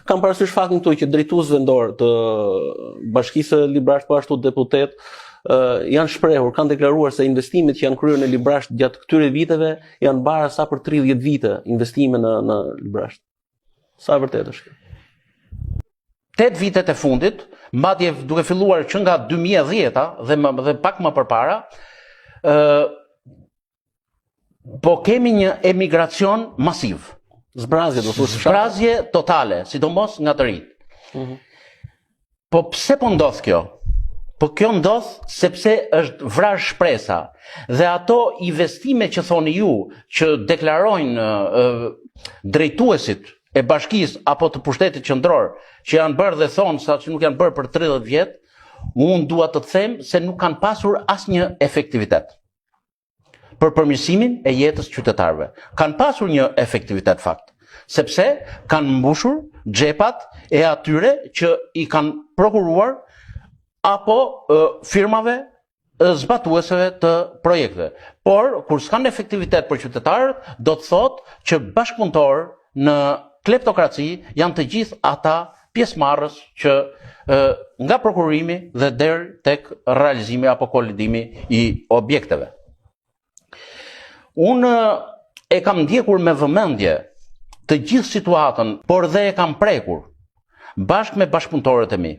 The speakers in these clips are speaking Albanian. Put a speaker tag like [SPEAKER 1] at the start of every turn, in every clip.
[SPEAKER 1] Kam parasysh faktin këtu që drejtues vendor të Bashkisë Librasht, po ashtu deputet, janë shprehur, kanë deklaruar se investimet që janë kryer në Librasht gjatë këtyre viteve janë bara sa për 30 vite investime në Librasht. Sa vërtet është?
[SPEAKER 2] 8 vitet e fundit, madje duke filluar që nga 2010 dhe pak më përpara, po kemi një emigracion masiv. Zbrazje totale, sidomos nga të rinjt. Po pse po ndodh kjo? Po kjo ndodh sepse është vrarë shpresa dhe ato investime që thoni ju, që deklarojnë drejtuesit e bashkisë apo të pushtetit qendror, që janë bërë dhe thonë sa që nuk janë bërë për 30 vjet, unë dua të them se nuk kanë pasur asnjë efektivitet për përmirësimin e jetës qytetarëve. Kanë pasur një efektivitet fakt, sepse kanë mbushur xhepat e atyre që i kanë prokuruar apo firmave zbatueseve të projekteve. Por, kur s'kan efektivitet për qytetarët, do të thotë që bashkëpunëtorë në kleptokraci janë të gjithë ata pjesëmarrës që nga prokurimi dhe deri tek realizimi apo kolidimi i objekteve. Unë e kam ndjekur me vëmendje të gjithë situatën, por dhe e kam prekur bashkë me bashkëpunëtorët e mi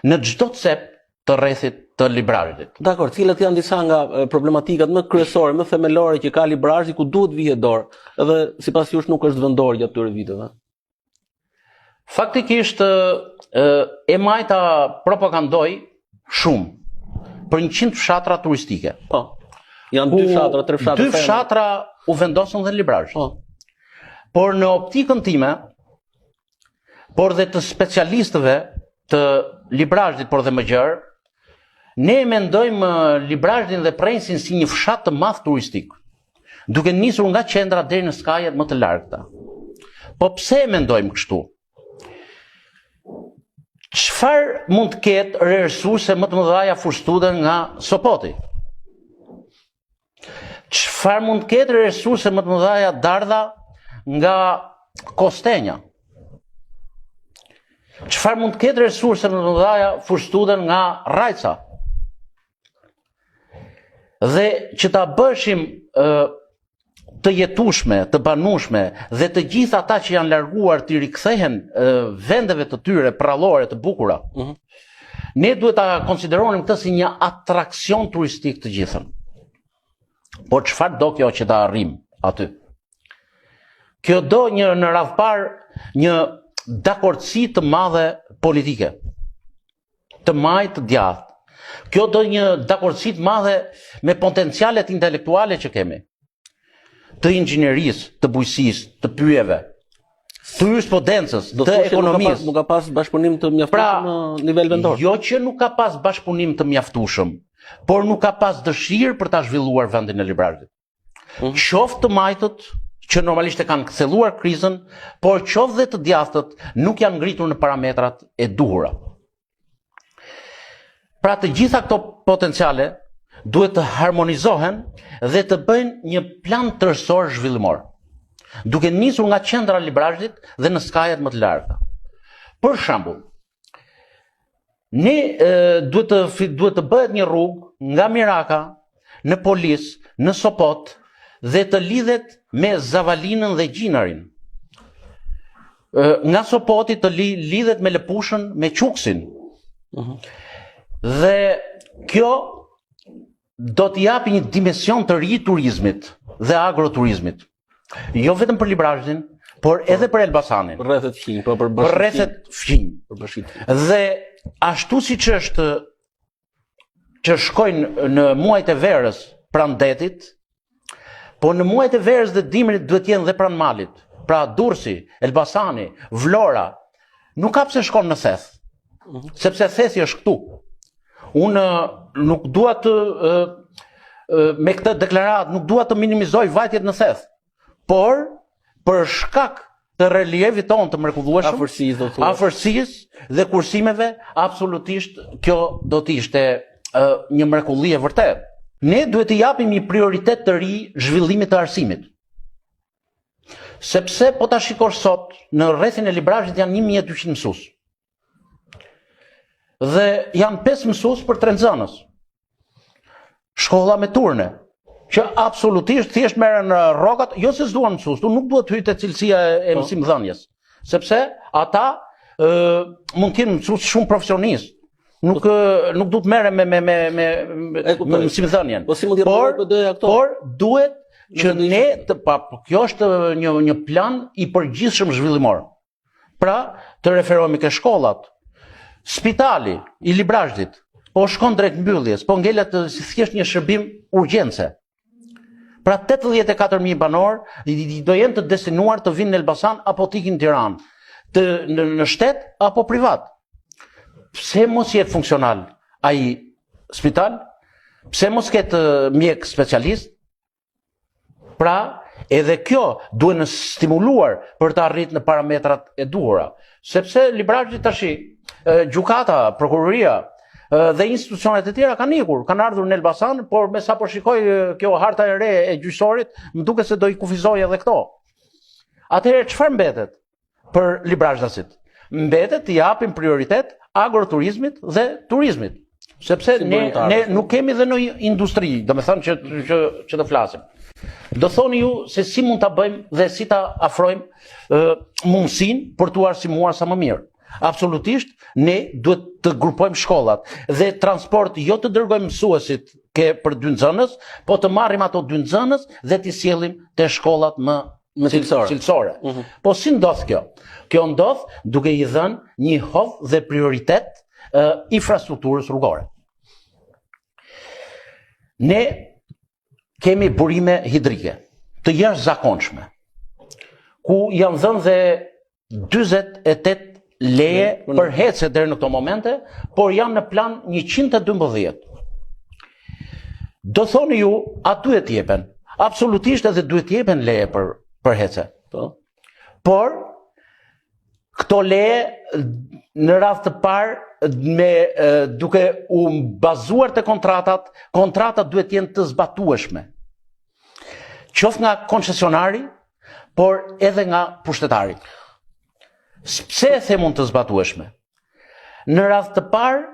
[SPEAKER 2] në çdo cep të rrethit të Librashtit.
[SPEAKER 1] Dakor, cilat janë disa nga problematikat më kryesore, më themelore që ka Librashti ku duhet vihet dorë, edhe sipas jush nuk është vendor gjatë këtyre viteve?
[SPEAKER 2] Faktikisht e majta propagandoi shumë për 100 fshatra turistike.
[SPEAKER 1] Po. Janë 2 fshatra, 3 fshatra.
[SPEAKER 2] 2 fshatra u vendosën dhe në Librasht. Por në optikën time, por dhe të specialistëve të Librashtit, por dhe më gjerë, ne mendojmë Librashtin dhe Prensin si një fshat të madh turistik, duke nisur nga qendra deri në skajet më të largëta. Po pse e mendojmë kështu? Çfarë mund të ketë resurse më të mëdha furstude nga Sopoti? Çfarë mund të ketë resurse më të mëdha dardha nga Kostenja? Çfarë mund të ketë resurse më të mëdha furstude nga Rajca? Dhe që ta bëshim të jetueshme, të banueshme dhe të gjithë ata që janë larguar të rikthehen vendeve të tyre prallore të bukura. Ne duhet ta konsideronim këtë si një atraksion turistik të gjithën. Por çfarë do kjo që ta arrim aty? Kjo do në radhpar një dakordsi të madhe politike, të majtë të djathtë. Kjo do një dakordsi të madhe me potencialet intelektuale që kemi, të inxhinierisë, të bujqësisë, të pyjeve, të jurisprudencës, të ekonomisë.
[SPEAKER 1] Nuk ka pas bashkëpunim të mjaftueshëm në nivel vendor.
[SPEAKER 2] Jo që nuk ka pas bashkëpunim të mjaftueshëm, por nuk ka pas dëshirë për ta zhvilluar vendin e Librashtit. Qoftë të majtët, që normalisht e kanë ktheluar krizën, por qoftë dhe të djathtët nuk janë ngritur në parametrat e duhura. Pra të gjitha këto potenciale duhet të harmonizohen dhe të bëjnë një plan tërësor zhvillimor, duke nisur nga qendra e Librashtit dhe në skajet më të largëta. Për shembull, ne duhet të bëhet një rrugë nga Miraka në Polis, në Sopot dhe të lidhet me Zavalinën dhe Gjinarin. Nga Sopoti të lidhet me Lepushën, me Quksin. Dhe kjo do të japi një dimension të ri turizmit dhe agroturizmit. Jo vetëm për Librashtin, por edhe për Elbasanin.
[SPEAKER 1] Për rrethet fqinj, për
[SPEAKER 2] rrethet fqinj. Dhe ashtu siç është që shkojnë në muajt e verës pranë detit, po në muajt e verës dhe dimrit duhet jenë dhe pranë malit. Pra Durrësi, Elbasani, Vlora, nuk ka pse shkon në Theth, sepse Thethi është këtu. Unë nuk dua të me këtë deklaratë nuk dua të minimizoj vajtjet në Theth, por për shkak të relievit tonë të mrekullueshëm, afërsisë dhe kursimeve, absolutisht kjo do të ishte një mrekulli e vërtetë. Ne duhet të japim një prioritet të ri zhvillimit të arsimit. Sepse po ta shikosh sot, në rrethin e librazhit janë 1200 mësues. Dhe janë 5 mësues për 3 nxënës. Shkolla me turne, që absolutisht thjesht merren rrogat, jo se s'duan mësues, tu nuk duhet hyjë te cilësia e mësimdhënies, sepse ata mund të kenë mësues shumë profesionist. Nuk duhet merren me mësimdhënien. Por duhet që ne kjo është një plan i përgjithshëm zhvillimor. Pra, të referohemi ke shkollat, spitali i Librazhdit, po shkon drejt mbylljes, po ngelet thjesht një shërbim urgjence. Pra 84.000 banor do jenë të destinuar të vinë në Elbasan apo të ikin në Tiranë, në shtet apo privat. Pse mos jetë funksional ai spital? Pse mos ketë mjek specialist? Pra, edhe kjo duhet në stimuluar për të arritur në parametrat e duhura, sepse Librazhdi tash, gjykata, prokuroria dhe institucionet e tjera kanë ikur, kanë ardhur në Elbasan, por me sa po shikoj kjo harta e re e gjyqësorit, më duket se do i kufizoj edhe këto. Atëherë çfarë mbetet për Librazhdasit? Mbetet të japim prioritet agroturizmit dhe turizmit, sepse ne nuk kemi dhe në industri, do me thënë që të flasim. Do thoni ju se si mund ta bëjmë dhe si ta afrojmë mundësinë për t'u arsimuar sa më mirë. Absolutisht, ne duhet të grupojmë shkollat dhe transport, jo të dërgojmë mësuesit për 2 nxënës, po të marrim ato 2 nxënës dhe t'i sjellim te shkollat më cilësore. Po si ndodh kjo? Kjo ndodh duke i dhënë një hovë dhe prioritet infrastrukturës rrugore. Ne kemi burime hidrike të jashtëzakonshme, ku janë dhënë dhe 48 leje për hece deri në këto momente, por janë në plan 112. Do thoni ju, a duhet t'jepen? Absolutisht edhe duhet t'jepen leje për hece. Por, këto leje në radhë të parë, duke u bazuar të kontratat duhet t'jenë të zbatueshme. Qoftë nga koncesionari, por edhe nga pushtetari. Pse e them të zbatueshme? Në radhë të parë,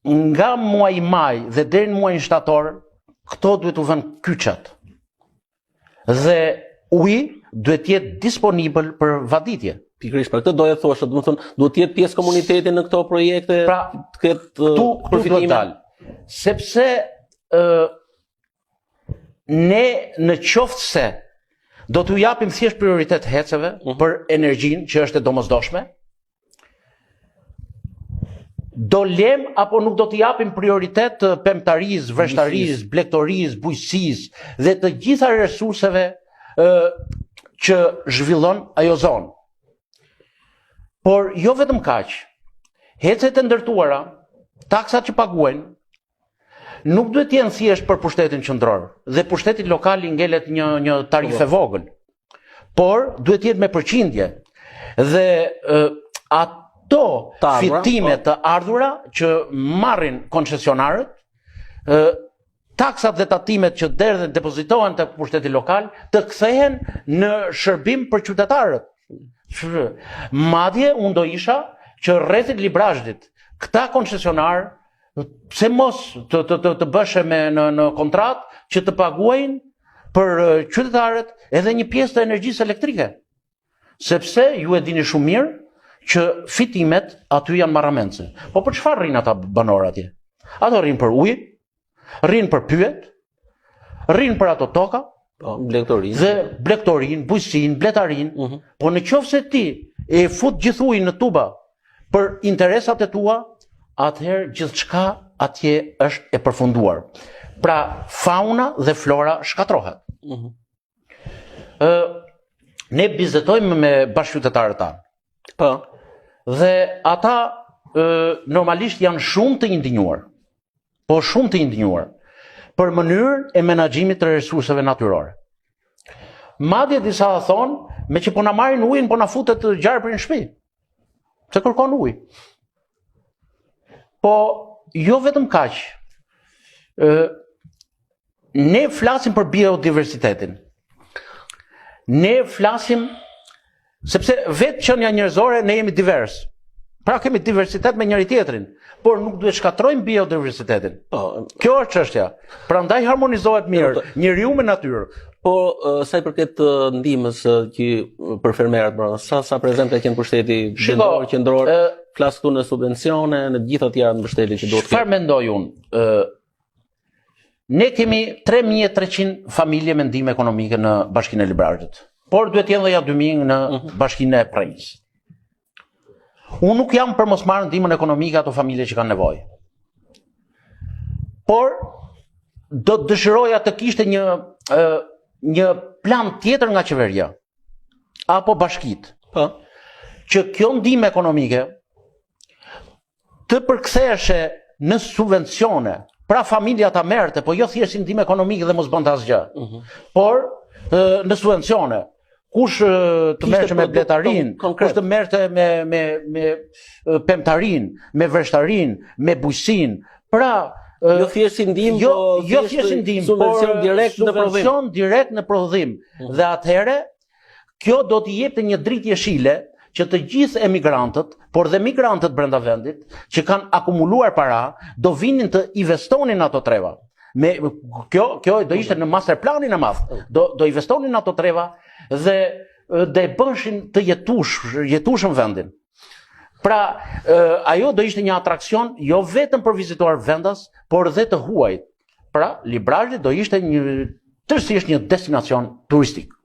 [SPEAKER 2] nga muaji maj dhe deri në muajin shtator, këto duhet u vënë kyçat. Dhe uji duhet jetë disponibil për vaditje.
[SPEAKER 1] Pikërisht, për këtë doja të thosha, do të thonë, duhet të jetë pjesë komuniteti në këto projekte,
[SPEAKER 2] pra,
[SPEAKER 1] të ketë përfitime.
[SPEAKER 2] Sepse ne në qoftë se do t'u japim thjesht prioritet heceve për energjinë që është e domosdoshme, do lem apo nuk do t'i japim prioritet pemtarisë, vreshtarisë, blegtorisë, bujqësisë dhe të gjitha resurseve që zhvillon ajo zonë. Por jo vetëm kaq, hecet e ndërtuara, taksat që paguajnë, nuk duhet jenë thjesht për pushtetin qendror dhe pushteti lokal i ngelet një tarifë vogël, por duhet jetë me përqindje dhe ato fitime të ardhura që marrin koncesionarët, taksat dhe tatimet që derdhen depozitohen te pushteti lokal të kthehen në shërbim për qytetarët. Madje unë do isha që rrethit Librazhdit këta koncesionar pse mos të bëshe në kontratë që të paguajnë për qytetarët edhe një pjesë të energjisë elektrike. Sepse ju e dini shumë mirë që fitimet aty janë marramendse. Po për çfarë rrinë ata banorë atje? Ato rrinë për ujë, rrinë për pyet, rrinë për ato toka,
[SPEAKER 1] blegtorinë.
[SPEAKER 2] Dhe blegtorinë, bujqësinë, bletaриnë. Po në qoftë se ti e fut gjithë ujin në tuba për interesat e tua, atëherë gjithçka atje është e përfunduar. Pra fauna dhe flora shkatrohet. Ne bizetojmë me bashkëqytetarët tanë.
[SPEAKER 1] Po.
[SPEAKER 2] Dhe ata normalisht janë shumë të indinjuar. Po shumë të indinjuar për mënyrën e menaxhimit të resurseve natyrore. Madje disa thonë, me që po na marrin ujin, po na futet gjarpri në shtëpi. Se kërkon ujë. Po jo vetëm kaq. Ne flasim për biodiversitetin. Ne flasim sepse vetë qenia njerëzore ne jemi divers. Pra kemi diversitet me njëri tjetrin, por nuk duhet shkatrojmë biodiversitetin. Kjo është çështja. Prandaj harmonizohet mirë njeriu me natyrë.
[SPEAKER 1] Po sa i përket ndihmës që për fermerat, sa prezente kanë pushteti qendror, flas këtu në subvencione, në të gjitha tjera mbështetje që duhet të ketë.
[SPEAKER 2] Çfarë mendoj unë? Ne kemi 3300 familje me ndihmë ekonomike në Bashkinë e Librargjit, por duhet të jenë dhe ja 2000 në Bashkinë e Prenjës. Unë nuk jam për mos marrë ndihmën ekonomike ato familje që kanë nevojë. Por do të dëshiroja të kishte një plan tjetër nga qeveria apo bashkitë, që kjo ndihmë ekonomike të përktheheshe në subvencione, pra familja ta merrte, po jo thjesht ndihmë ekonomike dhe mos bënte asgjë, por në subvencione. Kush të merrte me bletarin, kush të merrte me pemtarin, me vreshtarin, me bujqësin. Pra,
[SPEAKER 1] jo thjesht ndihmë,
[SPEAKER 2] jo thjesht ndihmë,
[SPEAKER 1] subvencion direkt në prodhim.
[SPEAKER 2] Subvencion direkt në prodhim. Dhe atëherë, kjo do t'i jepte një dritë jeshile që të gjithë emigrantët, por dhe migrantët brenda vendit, që kanë akumuluar para, do vinin të investonin ato treva. Kjo do ishte në master planin e madh. Do investonin ato treva dhe e bëshin të jetushëm vendin. Pra, ajo do ishte një atrakcion jo vetëm për vizituar vendas, por dhe të huajt. Pra, Librargji do ishte tërësisht një destinacion turistik.